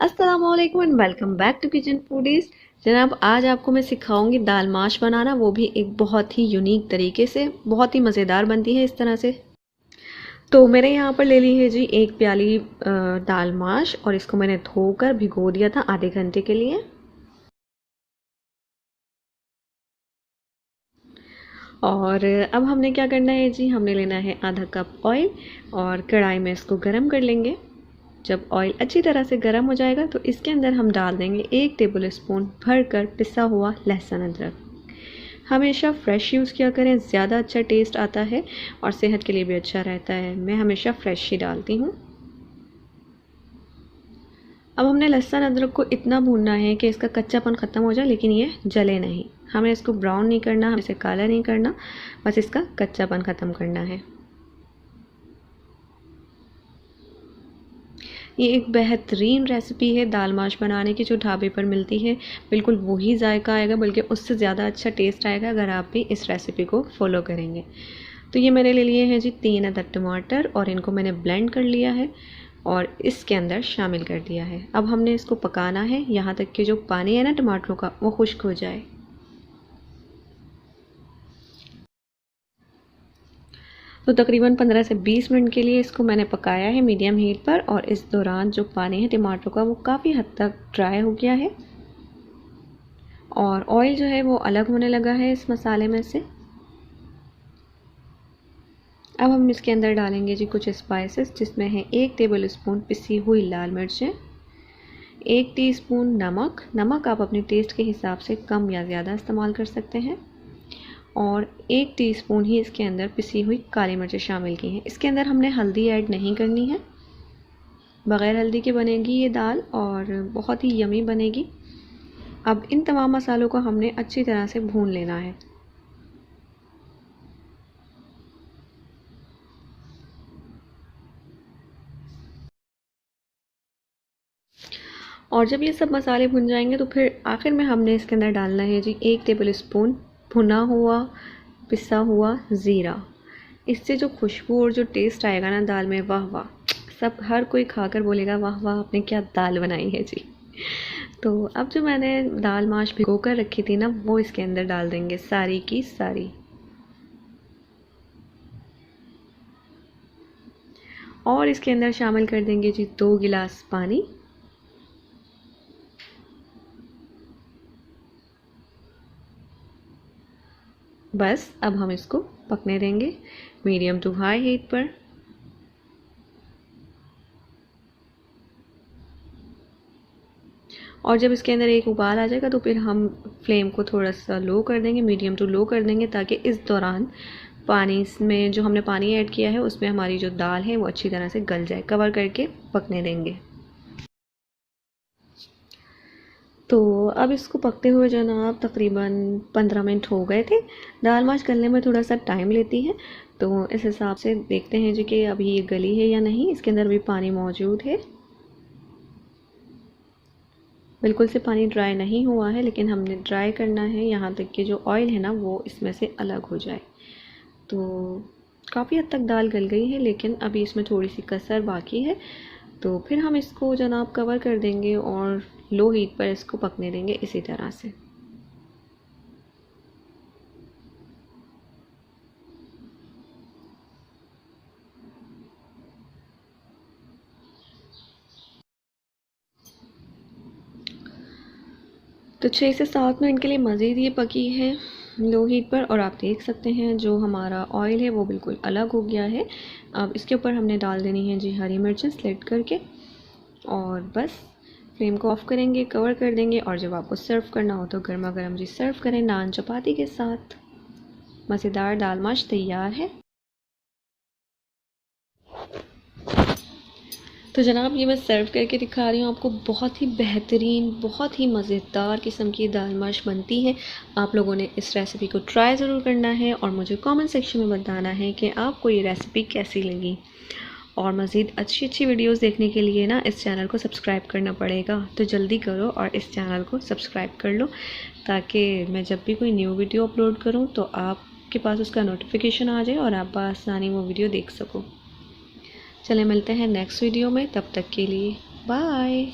अस्सलामुअलैकुम and welcome back to Kitchen Foodies. जनाब, आज आपको मैं सिखाऊंगी दाल माश बनाना, वो भी एक बहुत ही यूनिक तरीके से। बहुत ही मज़ेदार बनती है इस तरह से। तो मैंने यहाँ पर ले ली है जी एक प्याली दाल माश, और इसको मैंने धोकर भिगो दिया था आधे घंटे के लिए। और अब हमने क्या करना है जी, हमने लेना है आधा कप ऑयल और कढ़ाई में इसको गरम कर लेंगे। जब ऑयल अच्छी तरह से गर्म हो जाएगा तो इसके अंदर हम डाल देंगे 1 टेबल स्पून भरकर पिसा हुआ लहसुन अदरक। हमेशा फ्रेश यूज़ किया करें, ज़्यादा अच्छा टेस्ट आता है और सेहत के लिए भी अच्छा रहता है। मैं हमेशा फ्रेश ही डालती हूँ। अब हमने लहसुन अदरक को इतना भूनना है कि इसका कच्चापन ख़त्म हो जाए, लेकिन ये जले नहीं। हमें इसको ब्राउन नहीं करना, हमें इसे काला नहीं करना, बस इसका कच्चापन ख़त्म करना है। ये एक बेहतरीन रेसिपी है दाल माश बनाने की, जो ढाबे पर मिलती है। बिल्कुल वही जायका आएगा, बल्कि उससे ज़्यादा अच्छा टेस्ट आएगा अगर आप भी इस रेसिपी को फॉलो करेंगे। तो ये मैंने ले लिए हैं जी 3 अदद टमाटर, और इनको मैंने ब्लेंड कर लिया है और इसके अंदर शामिल कर दिया है। अब हमने इसको पकाना है यहाँ तक कि जो पानी है ना टमाटरों का, वो खुश्क हो जाए। तो तकरीबन 15 से 20 मिनट के लिए इसको मैंने पकाया है मीडियम हीट पर, और इस दौरान जो पानी है टमाटरों का वो काफ़ी हद तक ड्राई हो गया है और ऑयल जो है वो अलग होने लगा है इस मसाले में से। अब हम इसके अंदर डालेंगे जी कुछ स्पाइसेस, जिसमें है 1 टेबल स्पून पिसी हुई लाल मिर्चें, 1 टीस्पून नमक। नमक आप अपने टेस्ट के हिसाब से कम या ज़्यादा इस्तेमाल कर सकते हैं, और 1 टीस्पून ही इसके अंदर पिसी हुई काली मिर्चें शामिल की हैं। इसके अंदर हमने हल्दी ऐड नहीं करनी है, बग़ैर हल्दी के बनेगी ये दाल और बहुत ही यमी बनेगी। अब इन तमाम मसालों को हमने अच्छी तरह से भून लेना है। और जब ये सब मसाले भुन जाएंगे तो फिर आखिर में हमने इसके अंदर डालना है जी 1 टेबल स्पून भुना हुआ पिसा हुआ ज़ीरा। इससे जो खुशबू और जो टेस्ट आएगा ना दाल में, वाह वाह, सब हर कोई खाकर बोलेगा वाह वाह आपने क्या दाल बनाई है जी। तो अब जो मैंने दाल माश भिगो कर रखी थी ना, वो इसके अंदर डाल देंगे सारी की सारी। और इसके अंदर शामिल कर देंगे जी 2 गिलास पानी। बस अब हम इसको पकने देंगे मीडियम टू हाई हीट पर। और जब इसके अंदर एक उबाल आ जाएगा तो फिर हम फ्लेम को थोड़ा सा लो कर देंगे, मीडियम टू लो कर देंगे, ताकि इस दौरान पानी में जो हमने पानी ऐड किया है उसमें हमारी जो दाल है वो अच्छी तरह से गल जाए। कवर करके पकने देंगे। तो अब इसको पकते हुए जनाब तकरीबन 15 मिनट हो गए थे। दाल माश गलने में थोड़ा सा टाइम लेती है, तो इस हिसाब से देखते हैं जी कि अभी ये गली है या नहीं। इसके अंदर भी पानी मौजूद है, बिल्कुल से पानी ड्राई नहीं हुआ है, लेकिन हमने ड्राई करना है यहाँ तक कि जो ऑयल है ना वो इसमें से अलग हो जाए। तो काफ़ी हद तक दाल गल गई है, लेकिन अभी इसमें थोड़ी सी कसर बाकी है। तो फिर हम इसको जनाब कवर कर देंगे और लो हीट पर इसको पकने देंगे इसी तरह से। तो 6 से 7 मिनट के लिए मज़ीद ये पकी है लो हीट पर, और आप देख सकते हैं जो हमारा ऑयल है वो बिल्कुल अलग हो गया है। अब इसके ऊपर हमने डाल देनी है जी हरी मिर्चें स्लिट करके, और बस फ्लेम को ऑफ़ करेंगे, कवर कर देंगे, और जब आपको सर्व करना हो तो गर्मा गर्म जी सर्व करें नान चपाती के साथ। मज़ेदार दाल माश तैयार है। तो जनाब ये मैं सर्व करके दिखा रही हूँ आपको। बहुत ही बेहतरीन, बहुत ही मज़ेदार किस्म की दाल माश बनती है। आप लोगों ने इस रेसिपी को ट्राई ज़रूर करना है और मुझे कमेंट सेक्शन में बताना है कि आपको ये रेसिपी कैसी लगी। और मज़ीद अच्छी अच्छी वीडियोस देखने के लिए ना इस चैनल को सब्सक्राइब करना पड़ेगा, तो जल्दी करो और इस चैनल को सब्सक्राइब कर लो, ताकि मैं जब भी कोई न्यू वीडियो अपलोड करूँ तो आपके पास उसका नोटिफिकेशन आ जाए और आप आसानी वो वीडियो देख सको। चले मिलते हैं नेक्स्ट वीडियो में, तब तक के लिए बाय।